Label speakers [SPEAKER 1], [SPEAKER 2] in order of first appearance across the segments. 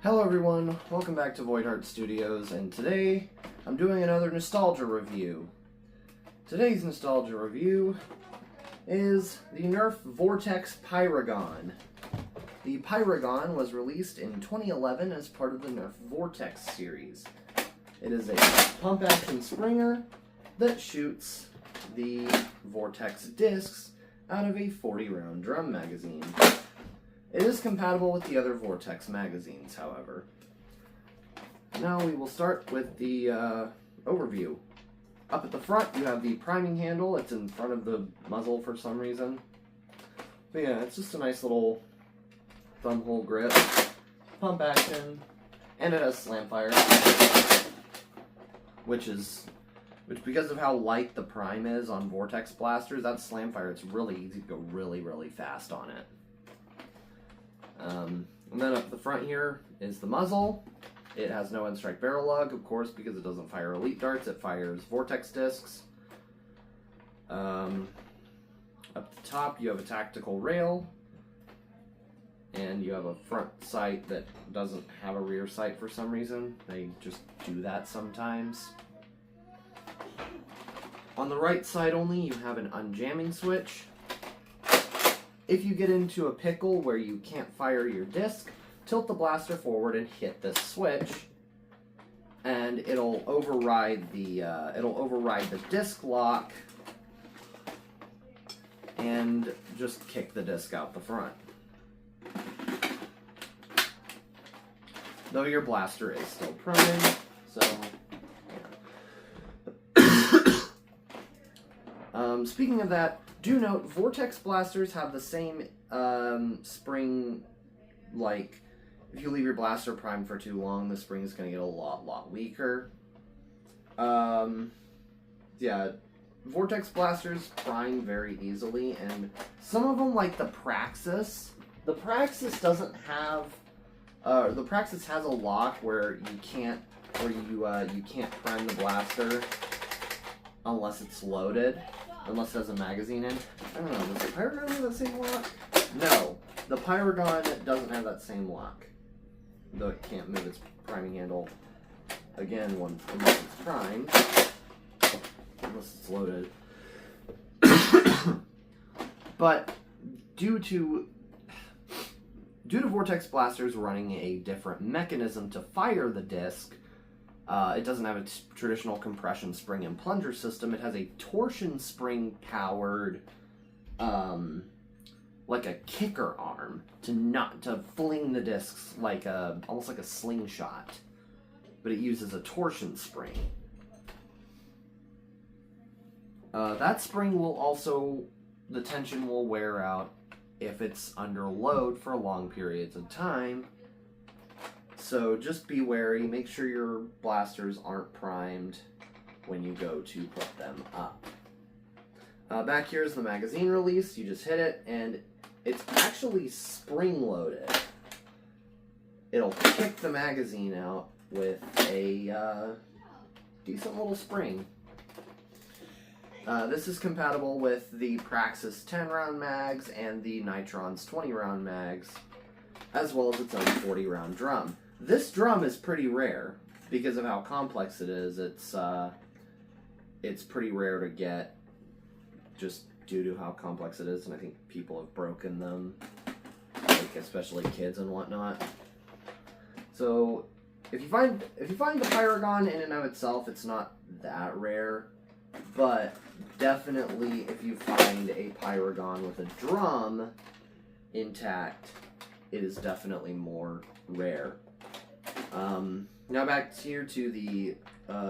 [SPEAKER 1] Hello everyone, welcome back to Voidheart Studios, and today I'm doing another nostalgia review. Today's nostalgia review is the Nerf Vortex Pyragon. The Pyragon was released in 2011 as part of the Nerf Vortex series. It is a pump-action springer that shoots the Vortex discs out of a 40-round drum magazine. It is compatible with the other Vortex magazines, however. Now we will start with the overview. Up at the front, you have the priming handle. It's in front of the muzzle for some reason. But yeah, it's just a nice little thumb hole grip, pump action, and it has slam fire, which because of how light the prime is on Vortex blasters, that slam fire, it's really easy to go really fast on it. And then up the front here is the muzzle. It has no end strike barrel lug, of course, because it doesn't fire elite darts, it fires Vortex discs. Up the top you have a tactical rail, and you have a front sight that doesn't have a rear sight for some reason. They just do that sometimes. On the right side only, you have an unjamming switch. If you get into a pickle where you can't fire your disc, tilt the blaster forward and hit this switch, and it'll override the disc lock and just kick the disc out the front. Though your blaster is still primed, so yeah. Speaking of that, do note, Vortex blasters have the same spring, like, if you leave your blaster primed for too long, the spring is going to get a lot weaker. Yeah, Vortex blasters prime very easily, and some of them, like the Praxis doesn't have, the Praxis has a lock where you can't prime the blaster unless it's loaded. Unless it has a magazine in. I don't know, does the Pyragon have that same lock? No, the Pyragon doesn't have that same lock. Though it can't move its priming handle again unless it's primed. Unless it's loaded. But due to Vortex blasters running a different mechanism to fire the disc, it doesn't have a traditional compression spring and plunger system. It has a torsion spring powered, like a kicker arm to fling the discs like almost like a slingshot, but it uses a torsion spring. That spring will also, the tension will wear out if it's under load for long periods of time. So just be wary, make sure your blasters aren't primed when you go to put them up. Back here is the magazine release. You just hit it, and it's actually spring-loaded. It'll kick the magazine out with a decent little spring. This is compatible with the Praxis 10-round mags and the Nitron's 20-round mags, as well as its own 40-round drum. This drum is pretty rare because of how complex it is. It's pretty rare to get just due to how complex it is, and I think people have broken them, like especially kids and whatnot. So if you find the Pyragon in and of itself, it's not that rare, but definitely if you find a Pyragon with a drum intact, it is definitely more rare. Now back here to the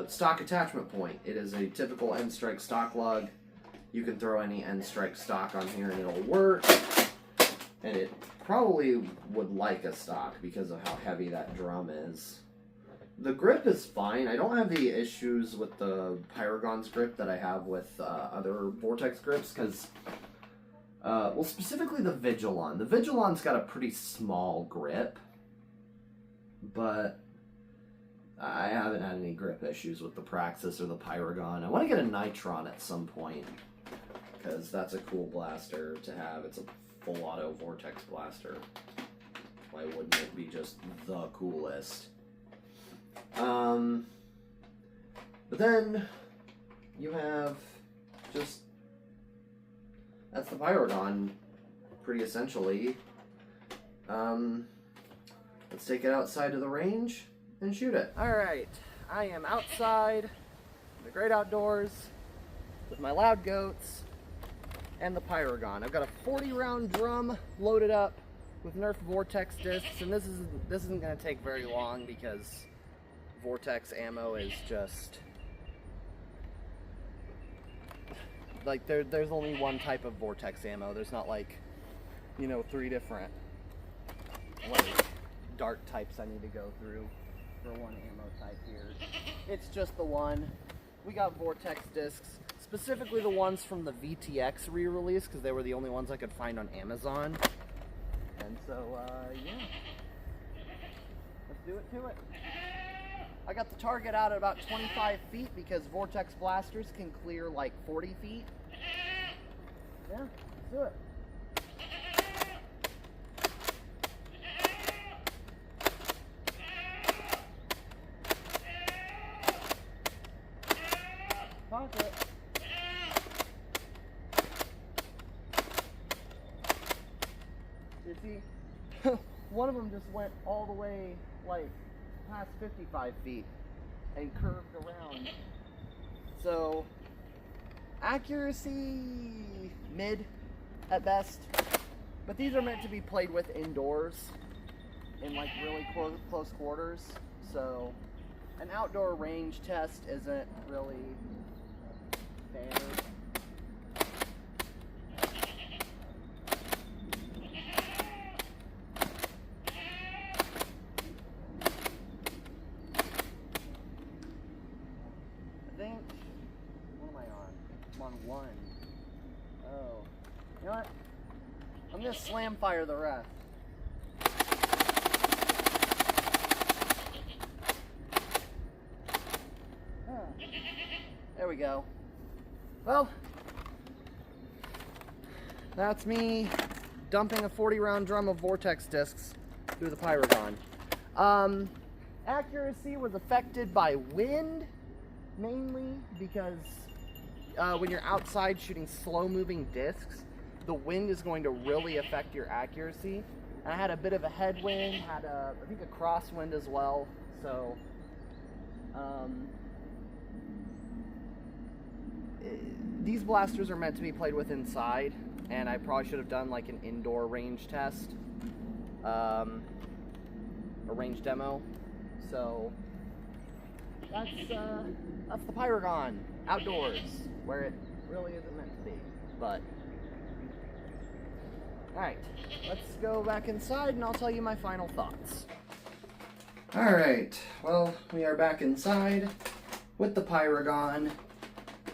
[SPEAKER 1] stock attachment point. It is a typical end strike stock lug. You can throw any end strike stock on here and it'll work. And it probably would like a stock because of how heavy that drum is. The grip is fine. I don't have the issues with the Pyragon's grip that I have with other Vortex grips, because well, specifically the Vigilon. The Vigilon's got a pretty small grip, but I haven't had any grip issues with the Praxis or the Pyragon. I want to get a Nitron at some point, because that's a cool blaster to have. It's a full auto Vortex blaster. Why wouldn't it be just the coolest? But then you have just, that's the Pyragon, pretty essentially. Let's take it outside to the range and shoot it. Alright, I am outside, in the great outdoors, with my loud goats and the Pyragon. I've got a 40-round drum loaded up with Nerf Vortex discs, and this isn't going to take very long because Vortex ammo is just like there's only one type of Vortex ammo. There's not like, you know, 3 different like dart types I need to go through for one ammo type here. It's just the one. We got Vortex discs, specifically the ones from the VTX re-release because they were the only ones I could find on Amazon. And so, yeah, let's do it to it. I got the target out at about 25 feet because Vortex blasters can clear like 40 feet. Yeah, let's do it. Pocket. You see, one of them just went all the way like past 55 feet and curved around. So accuracy mid at best, but these are meant to be played with indoors in like really close quarters. So an outdoor range test isn't really fair. What am I on? I'm on 1. Oh. You know what? I'm gonna slam fire the rest. There we go. Well, that's me dumping a 40-round drum of Vortex discs through the Pyragon. Accuracy was affected by wind, mainly because when you're outside shooting slow-moving discs, the wind is going to really affect your accuracy. And I had a bit of a headwind, had I think a crosswind as well, so these blasters are meant to be played with inside, and I probably should have done like an indoor range test, a range demo. So that's the Pyragon outdoors, where it really isn't meant to be. But alright, let's go back inside and I'll tell you my final thoughts. Alright, well, we are back inside with the Pyragon,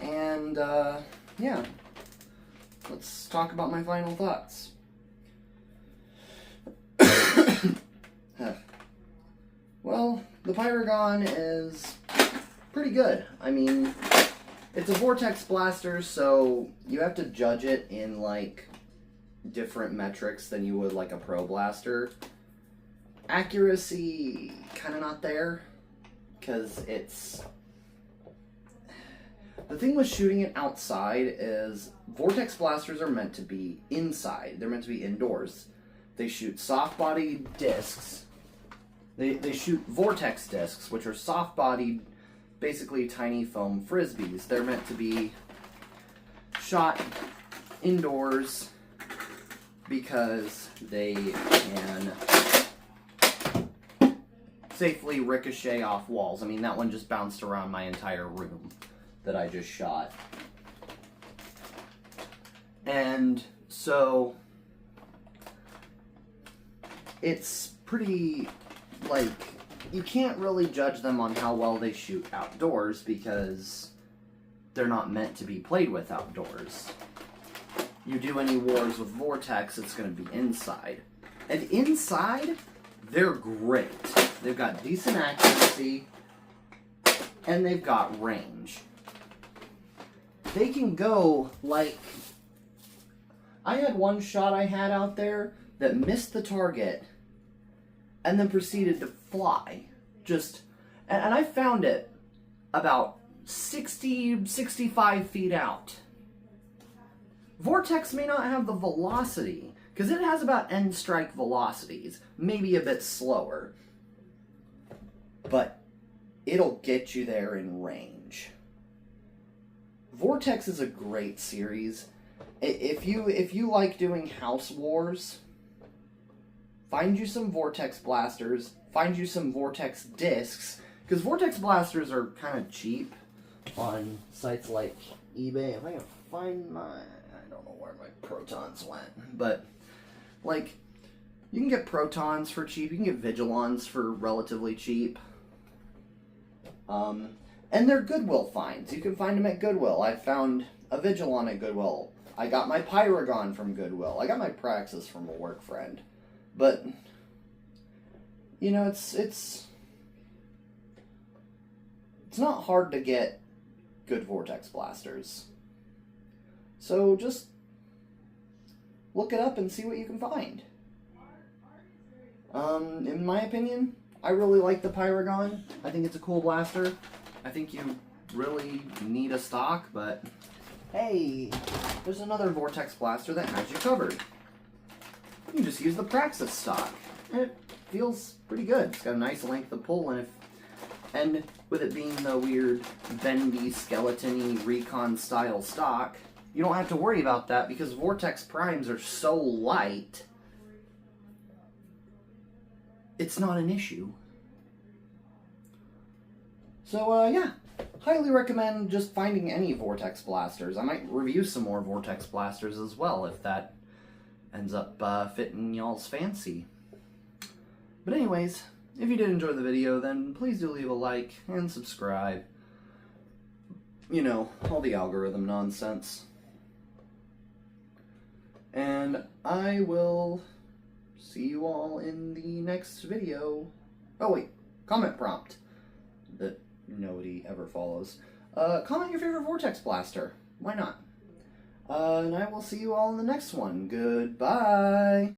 [SPEAKER 1] and yeah, let's talk about my final thoughts. Well, the Pyragon is pretty good. I mean, it's a Vortex blaster, so you have to judge it in like different metrics than you would like a Pro blaster. Accuracy, kind of not there, because it's... The thing with shooting it outside is Vortex blasters are meant to be inside. They're meant to be indoors. They shoot soft-bodied discs. They shoot Vortex discs, which are soft-bodied, basically tiny foam frisbees. They're meant to be shot indoors because they can safely ricochet off walls. I mean, that one just bounced around my entire room that I just shot. And so it's pretty, like, you can't really judge them on how well they shoot outdoors because they're not meant to be played with outdoors. You do any wars with Vortex, it's going to be inside. And inside, they're great. They've got decent accuracy, and they've got range. They can go, like... I had one shot I had out there that missed the target and then proceeded to fly. And I found it about 65 feet out. Vortex may not have the velocity, because it has about end strike velocities, maybe a bit slower, but it'll get you there in range. Vortex is a great series. If you like doing house wars, find you some Vortex blasters, find you some Vortex discs, because Vortex blasters are kind of cheap on sites like eBay. If I can find my, I don't know where my protons went, but like, you can get protons for cheap, you can get Vigilons for relatively cheap. And they're Goodwill finds. You can find them at Goodwill. I found a Vigilon at Goodwill. I got my Pyragon from Goodwill. I got my Praxis from a work friend. But, you know, it's not hard to get good Vortex blasters. So just look it up and see what you can find. In my opinion, I really like the Pyragon. I think it's a cool blaster. I think you really need a stock, but hey, there's another Vortex blaster that has you covered. You can just use the Praxis stock. And it feels pretty good. It's got a nice length of pull, and with it being the weird bendy, skeleton-y recon style stock, you don't have to worry about that because Vortex primes are so light, it's not an issue. So, yeah, highly recommend just finding any Vortex blasters. I might review some more Vortex blasters as well if that ends up fitting y'all's fancy. But anyways, if you did enjoy the video, then please do leave a like and subscribe. You know, all the algorithm nonsense. And I will see you all in the next video. Oh wait, comment prompt that nobody ever follows. Comment your favorite Vortex blaster. Why not? And I will see you all in the next one. Goodbye.